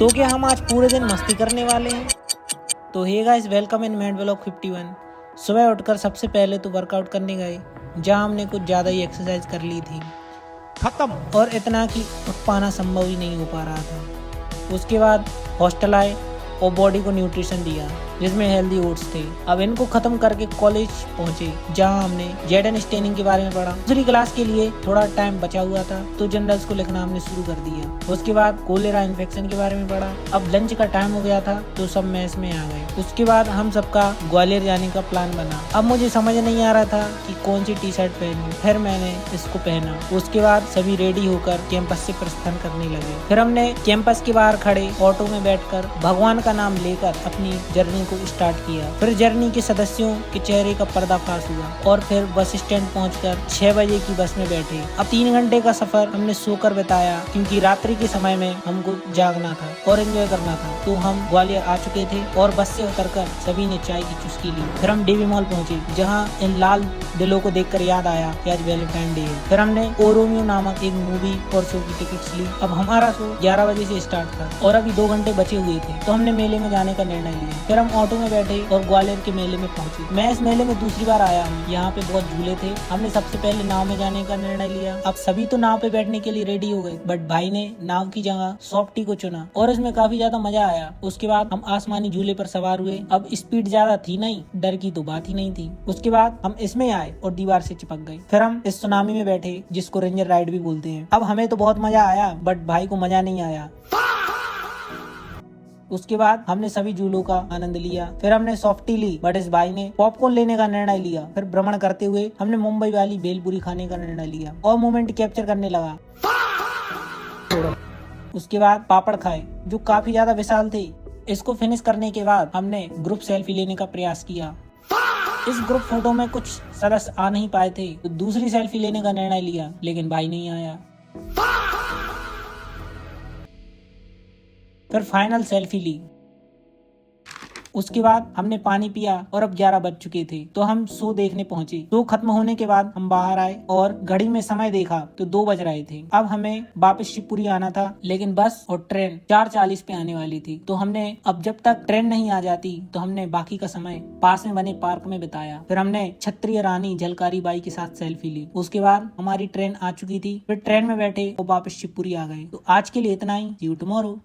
तो क्या हम आज पूरे दिन मस्ती करने वाले हैं? तो hey guys, welcome in mad vlog 51। सुबह उठकर सबसे पहले तो वर्कआउट करने गए, जहां हमने कुछ ज़्यादा ही एक्सरसाइज कर ली थी खत्म, और इतना कि उठ पाना संभव ही नहीं हो पा रहा था। उसके बाद हॉस्टल आए और बॉडी को न्यूट्रिशन दिया, जिसमें हेल्दी ओट्स थे। अब इनको खत्म करके कॉलेज पहुंचे, जहां हमने जेडन स्टेनिंग के बारे में पढ़ा। दूसरी क्लास के लिए थोड़ा टाइम बचा हुआ था, तो जनरल्स को लिखना हमने शुरू कर दिया। उसके बाद कोलेरा इन्फेक्शन के बारे में पढ़ा। अब लंच का टाइम हो गया था, तो सब मेस में आ गए। उसके बाद हम सबका ग्वालियर जाने का प्लान बना। अब मुझे समझ नहीं आ रहा था कि कौन सी टी शर्ट पहनूं। फिर मैंने इसको पहना। उसके बाद सभी रेडी होकर कैंपस से प्रस्थान करने लगे। फिर हमने कैंपस के बाहर खड़े ऑटो में बैठकर भगवान का नाम लेकर अपनी जर्नी को स्टार्ट किया। फिर जर्नी के सदस्यों के चेहरे का पर्दाफाश हुआ और फिर बस स्टैंड पहुंचकर 6 बजे की बस में बैठे। अब 3 घंटे का सफर हमने सोकर बिताया, क्योंकि रात्रि के समय में हमको जागना था और एंजॉय करना था। तो हम ग्वालियर आ चुके थे और बस से उतरकर सभी ने चाय की चुस्की ली। फिर हम डीवी मॉल पहुंचे, जहाँ इन लाल दिलों को देखकर याद आया कि आज वैलेंटाइन डे है। फिर हमने ओ रोमियो नामक एक मूवी और शो की टिकट्स ली। अब हमारा शो 11 बजे से स्टार्ट था और अभी 2 घंटे बचे हुए थे, तो हमने मेले में जाने का निर्णय लिया। फिर हम ऑटो में बैठे और ग्वालियर के मेले में पहुंचे। मैं इस मेले में दूसरी बार आया हूँ। यहाँ पे बहुत झूले थे। हमने सबसे पहले नाव में जाने का निर्णय लिया। अब सभी तो नाव पे बैठने के लिए रेडी हो गए, बट भाई ने नाव की जगह सॉफ्टी को चुना और इसमें काफी ज्यादा मजा आया। उसके बाद हम आसमानी झूले पर सवार हुए। अब स्पीड ज्यादा थी नहीं, डर की तो बात ही नहीं थी। उसके बाद हम इसमें आए और दीवार से चिपक गए। फिर हम इस सुनामी में बैठे, जिसको रेंजर राइड भी बोलते हैं। अब हमें तो बहुत मजा आया, बट भाई को मजा नहीं आया। उसके बाद हमने सभी झूलों का आनंद लिया। फिर हमने सॉफ्टी ली, बट इस भाई ने पॉपकॉर्न लेने का निर्णय लिया। फिर भ्रमण करते हुए हमने मुंबई वाली भेलपुरी खाने का निर्णय लिया और मोमेंट कैप्चर करने लगा। उसके बाद पापड़ खाए, जो काफी ज्यादा विशाल थे। इसको फिनिश करने के बाद हमने ग्रुप सेल्फी लेने का प्रयास किया। इस ग्रुप फोटो में कुछ सदस्य आ नहीं पाए थे, तो दूसरी सेल्फी लेने का निर्णय लिया, लेकिन भाई नहीं आया। फिर फाइनल सेल्फी ली। उसके बाद हमने पानी पिया और अब 11 बज चुके थे, तो हम शो देखने पहुंचे। शो खत्म होने के बाद हम बाहर आए और घड़ी में समय देखा तो 2 बज रहे थे। अब हमें वापस शिवपुरी आना था, लेकिन बस और ट्रेन 4:40 पे आने वाली थी। तो हमने अब जब तक ट्रेन नहीं आ जाती, तो हमने बाकी का समय पास में बने पार्क में बिताया। फिर हमने क्षत्रिय रानी झलकारी बाई के साथ सेल्फी ली। उसके बाद हमारी ट्रेन आ चुकी थी। फिर ट्रेन में बैठे और वापस शिवपुरी आ गए। तो आज के लिए इतना ही। सी यू टुमारो।